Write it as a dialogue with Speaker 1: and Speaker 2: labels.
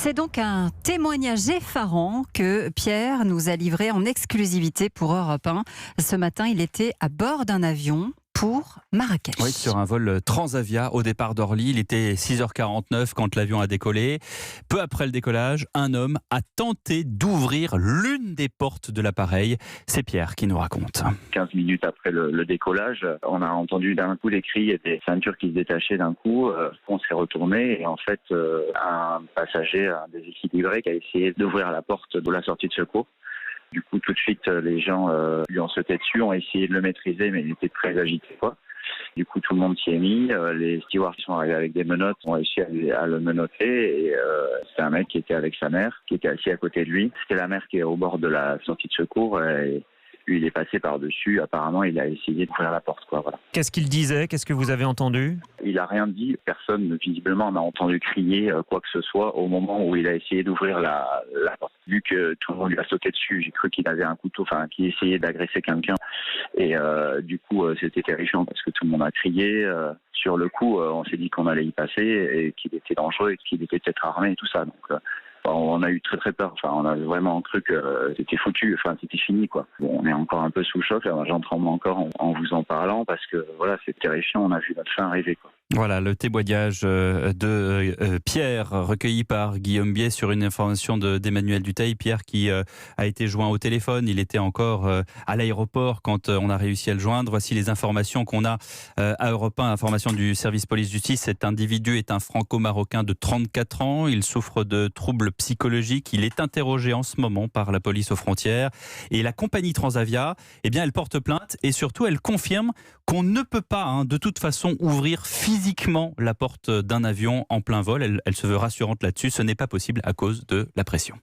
Speaker 1: C'est donc un témoignage effarant que Pierre nous a livré en exclusivité pour Europe 1. Ce matin, il était à bord d'un avion pour Marrakech.
Speaker 2: Oui, sur un vol Transavia au départ d'Orly. Il était 6h49 quand l'avion a décollé. Peu après le décollage, un homme a tenté d'ouvrir l'une des portes de l'appareil. C'est Pierre qui nous raconte.
Speaker 3: 15 minutes après le décollage, on a entendu d'un coup des cris et des ceintures qui se détachaient d'un coup. On s'est retourné et en fait, un passager, un déséquilibré, qui a essayé d'ouvrir la porte de la sortie de secours. Du coup, tout de suite, les gens lui ont sauté dessus, ont essayé de le maîtriser, mais il était très agité, quoi. Du coup, tout le monde s'y est mis. Les stewards qui sont arrivés avec des menottes ont réussi à le menotter. Et c'est un mec qui était avec sa mère, qui était assis à côté de lui. C'était la mère qui est au bord de la sortie de secours. Et lui, il est passé par-dessus. Apparemment, il a essayé d'ouvrir la porte, quoi. Voilà.
Speaker 4: Qu'est-ce qu'il disait? Qu'est-ce que vous avez entendu?
Speaker 3: Il n'a rien dit. Personne, visiblement, n'a entendu crier quoi que ce soit au moment où il a essayé d'ouvrir la porte. Vu que tout le monde lui a sauté dessus, j'ai cru qu'il avait un couteau, qu'il essayait d'agresser quelqu'un. Et du coup, c'était terrifiant parce que tout le monde a crié. Sur le coup, on s'est dit qu'on allait y passer et qu'il était dangereux et qu'il était peut-être armé et tout ça. Donc, on a eu très très peur. On a vraiment cru que c'était foutu. C'était fini, quoi. Bon, on est encore un peu sous le choc. J'en tremble encore en vous en parlant parce que voilà, c'est terrifiant. On a vu notre fin arriver, quoi.
Speaker 2: Voilà le témoignage de Pierre, recueilli par Guillaume Biais sur une information d'Emmanuel Dutheil. Pierre qui a été joint au téléphone. Il était encore à l'aéroport quand on a réussi à le joindre. Voici les informations qu'on a à Europe 1, information du service police-justice. Cet individu est un franco-marocain de 34 ans. Il souffre de troubles psychologiques. Il est interrogé en ce moment par la police aux frontières. Et la compagnie Transavia, elle porte plainte et surtout elle confirme qu'on ne peut pas de toute façon ouvrir physiquement la porte d'un avion en plein vol. Elle se veut rassurante là-dessus. Ce n'est pas possible à cause de la pression.